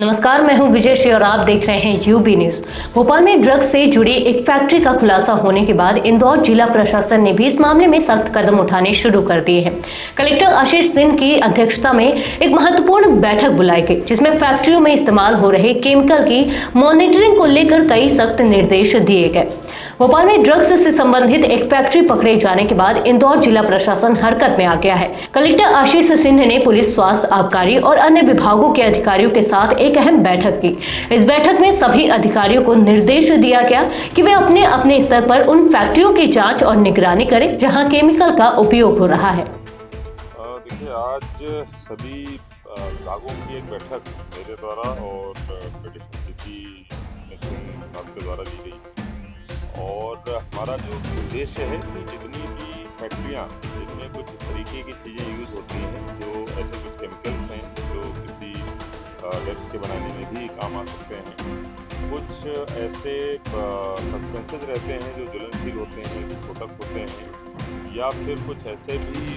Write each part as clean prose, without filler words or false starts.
नमस्कार, मैं हूं विजय श्री और आप देख रहे हैं यूबी न्यूज। भोपाल में ड्रग्स से जुड़ी एक फैक्ट्री का खुलासा होने के बाद इंदौर जिला प्रशासन ने भी इस मामले में सख्त कदम उठाने शुरू कर दिए हैं। कलेक्टर आशीष सिंह की अध्यक्षता में एक महत्वपूर्ण बैठक बुलाई गई, जिसमें फैक्ट्रियों में इस्तेमाल हो रहे केमिकल की मॉनिटरिंग को लेकर कई सख्त निर्देश दिए गए। भोपाल में ड्रग्स से संबंधित एक फैक्ट्री पकड़े जाने के बाद इंदौर जिला प्रशासन हरकत में आ गया है। कलेक्टर आशीष सिंह ने पुलिस, स्वास्थ्य, आबकारी और अन्य विभागों के अधिकारियों के साथ एक अहम बैठक की। इस बैठक में सभी अधिकारियों को निर्देश दिया गया कि वे अपने अपने स्तर पर उन फैक्ट्रियों की जांच और निगरानी करें जहां केमिकल का उपयोग हो रहा है। देखिए, आज सभी विभागों की एक बैठक मेरे द्वारा और एडिशनल सीपी साहब के द्वारा ली गई और हमारा जो उद्देश्य है कि जितनी भी फैक्ट्रियाँ जिनमें कुछ इस तरीके की चीज़ें यूज़ होती हैं, जो ऐसे कुछ केमिकल्स हैं जो किसी ड्रग्स के बनाने में भी काम आ सकते हैं, कुछ ऐसे सब्सटेंसेस रहते हैं जो ज्वलनशील होते हैं, विस्फोटक होते हैं, या फिर कुछ ऐसे भी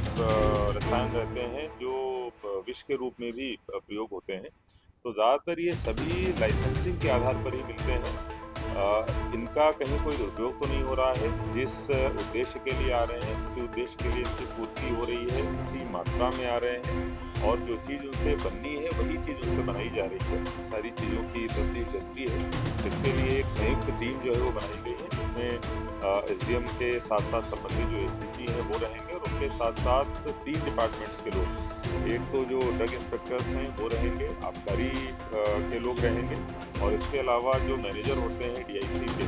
रसायन रहते हैं जो विष के रूप में भी प्रयोग होते हैं। तो ज़्यादातर ये सभी लाइसेंसिंग के आधार पर ही मिलते हैं। इनका कहीं कोई दुरुपयोग तो नहीं हो रहा है। जिस उद्देश्य के लिए आ रहे हैं, उसी उद्देश्य के लिए इनकी पूर्ति हो रही है, उसी मात्रा में आ रहे हैं और जो चीज़ उनसे बननी है वही चीज़ उनसे बनाई जा रही है। सारी चीज़ों की तब्दीली जरूरी है। इसके लिए एक संयुक्त टीम जो है वो बनाई गई है, जिसमें एसडीएम के साथ साथ संबंधित जो एसीपी हैं वो रहेंगे और उनके साथ साथ 3 डिपार्टमेंट्स के लोग, एक तो जो ड्रग इंस्पेक्टर्स हैं वो रहेंगे, आबकारी के लोग रहेंगे और इसके अलावा जो मैनेजर होते हैं डीआईसी के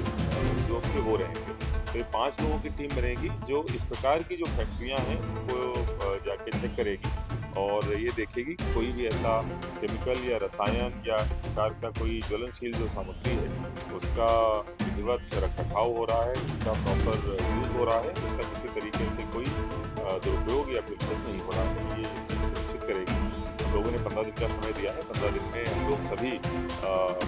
उद्योग के वो रहेंगे। तो ये 5 लोगों की टीम रहेगी जो इस प्रकार की जो फैक्ट्रियां हैं वो जाके चेक करेगी और ये देखेगी कि कोई भी ऐसा केमिकल या रसायन या इस प्रकार का कोई ज्वलनशील जो सामग्री है उसका विधिवत रखरखाव हो रहा है, उसका प्रॉपर यूज़ हो रहा है, उसका किसी तरीके से कोई दुरुपयोग या फिर खर्च नहीं हो रहा है, ये सुनिश्चित करेगी। हम लोगों ने 15 दिन का समय दिया है। 15 दिन में हम लोग सभी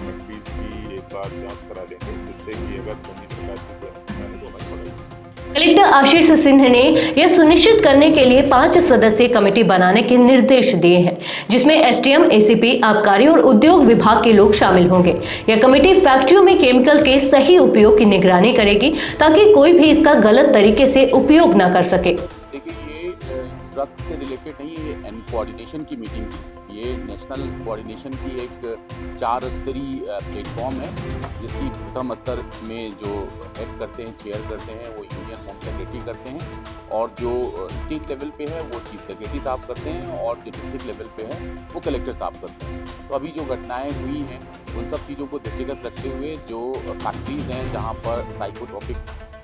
फैक्ट्रीज की एक बार जांच करा देंगे, जिससे कि अगर कोई प्रकार की कोई है तो हमारी पड़ेगी। कलेक्टर आशीष सिंह ने यह सुनिश्चित करने के लिए 5 सदस्यीय कमेटी बनाने के निर्देश दिए हैं, जिसमें एसडीएम, एसीपी, आबकारी और उद्योग विभाग के लोग शामिल होंगे। यह कमेटी फैक्ट्रियों में केमिकल के सही उपयोग की निगरानी करेगी ताकि कोई भी इसका गलत तरीके से उपयोग न कर सके। देखिए, ये ड्रग्स से रिलेटेड नहीं है, ये कोऑर्डिनेशन की मीटिंग थी। ये नेशनल कोऑर्डिनेशन की एक 4 स्तरीय प्लेटफॉर्म है, जिसकी प्रथम स्तर में जो हेड करते हैं, चेयर करते हैं, वो यूनियन होम सेक्रेटरी करते हैं और जो स्टेट लेवल पे है वो चीफ सेक्रेटरी साहब करते हैं और जो डिस्ट्रिक्ट लेवल पे है वो कलेक्टर साहब करते हैं। तो अभी जो घटनाएं हुई हैं उन सब चीज़ों को दृष्टिगत रखते हुए जो फैक्ट्रीज़ हैं जहाँ पर साइकोट्रोपिक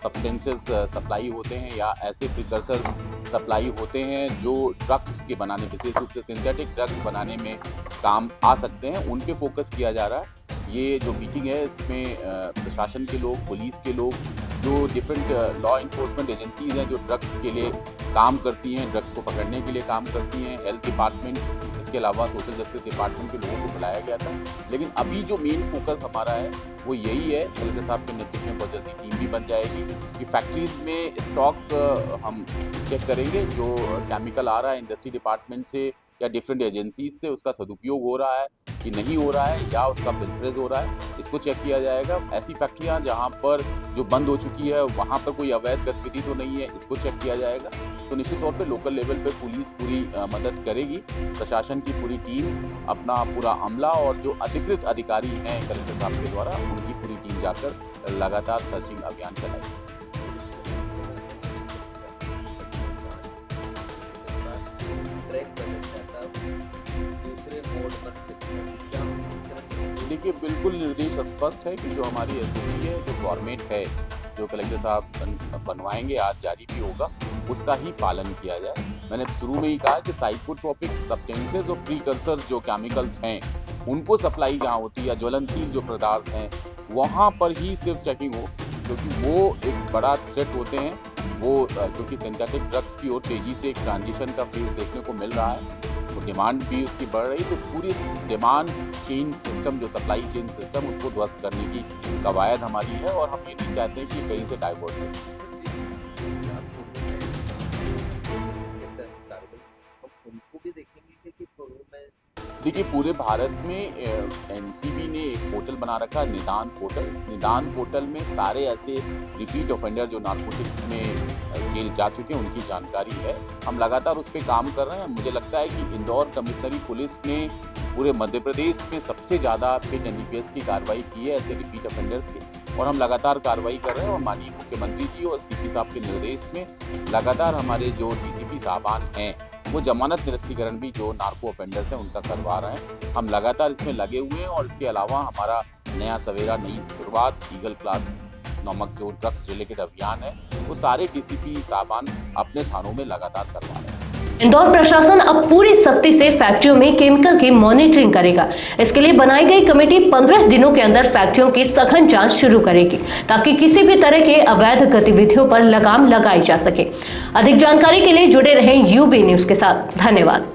सब्सटेंसेस सप्लाई होते हैं या ऐसे प्रिकर्सर्स सप्लाई होते हैं जो ड्रग्स के बनाने, विशेष रूप से सिंथेटिक ड्रग्स बनाने में काम आ सकते हैं, उन पे फोकस किया जा रहा है। ये जो मीटिंग है इसमें प्रशासन के लोग, पुलिस के लोग, जो डिफरेंट लॉ इन्फोर्समेंट एजेंसीज हैं जो ड्रग्स के लिए काम करती हैं, ड्रग्स को पकड़ने के लिए काम करती हैं, हेल्थ डिपार्टमेंट, इसके अलावा सोशल जस्टिस डिपार्टमेंट के लोगों को बुलाया गया था। लेकिन अभी जो मेन फोकस हमारा है वो यही है, कलेक्टर साहब के नेतृत्व में बहुत जल्दी टीम भी बन जाएगी कि फैक्ट्रीज़ में स्टॉक हम चेक करेंगे, जो केमिकल आ रहा है इंडस्ट्री डिपार्टमेंट से या डिफरेंट एजेंसीज से, उसका सदुपयोग हो रहा है कि नहीं हो रहा है या उसका फिल्ट्रेज हो रहा है, इसको चेक किया जाएगा। ऐसी फैक्ट्रियां जहां पर जो बंद हो चुकी है वहां पर कोई अवैध गतिविधि तो नहीं है, इसको चेक किया जाएगा। तो निश्चित तौर पे लोकल लेवल पे पुलिस पूरी मदद करेगी, प्रशासन की पूरी टीम, अपना पूरा अमला और जो अधिकृत अधिकारी हैं कलेक्टर साहब के द्वारा, उनकी पूरी टीम जाकर लगातार सर्चिंग अभियान चलाएगी। देखिए, बिल्कुल निर्देश स्पष्ट है कि जो हमारी एसओपी है, जो फॉर्मेट है, जो कलेक्टर साहब बनवाएंगे, आज जारी भी होगा, उसका ही पालन किया जाए। मैंने शुरू में ही कहा कि साइकोट्रोपिक सब्सटेंसेस और प्रीकर्सर्स जो केमिकल्स हैं उनको सप्लाई जहाँ होती है, या ज्वलनशील जो पदार्थ हैं वहाँ पर ही सिर्फ चेकिंग हो, क्योंकि वो एक बड़ा थ्रेट होते हैं। वो क्योंकि सिंथेटिक ड्रग्स की ओर तेज़ी से एक ट्रांजिशन का फेज देखने को मिल रहा है, तो डिमांड भी उसकी बढ़ रही, तो पूरी डिमांड चेन सिस्टम, जो सप्लाई चेन सिस्टम, उसको ध्वस्त करने की कवायद हमारी है और हम ये नहीं चाहते हैं कि कहीं से डाइवर्ट हो। देखिए, पूरे भारत में एनसीबी ने एक पोर्टल बना रखा है, निदान पोर्टल। निदान पोर्टल में सारे ऐसे रिपीट ऑफेंडर जो नारकोटिक्स में जेल जा चुके हैं उनकी जानकारी है। हम लगातार उस पर काम कर रहे हैं। मुझे लगता है कि इंदौर कमिश्नरी पुलिस ने पूरे मध्य प्रदेश में सबसे ज़्यादा पिट एनडीपीएस की कार्रवाई की है ऐसे रिपीट ऑफेंडर्स की, और हम लगातार कार्रवाई कर रहे हैं। और माननीय मुख्यमंत्री जी और सीपी साहब के निर्देश में लगातार हमारे जो डीसीपी साहबान हैं वो जमानत निरस्तीकरण भी जो नार्को ऑफेंडर्स हैं उनका करवा रहे हैं। हम लगातार इसमें लगे हुए हैं। और इसके अलावा हमारा नया सवेरा, नई शुरुआत, ईगल क्लास नामक जो ड्रग्स रिलेटेड अभियान है वो सारे डीसीपी साहबान अपने थानों में लगातार करवा रहे हैं। इंदौर प्रशासन अब पूरी सख्ती से फैक्ट्रियों में केमिकल की मॉनिटरिंग करेगा। इसके लिए बनाई गई कमेटी 15 दिनों के अंदर फैक्ट्रियों की सघन जांच शुरू करेगी ताकि किसी भी तरह के अवैध गतिविधियों पर लगाम लगाई जा सके। अधिक जानकारी के लिए जुड़े रहें यूबी न्यूज के साथ। धन्यवाद।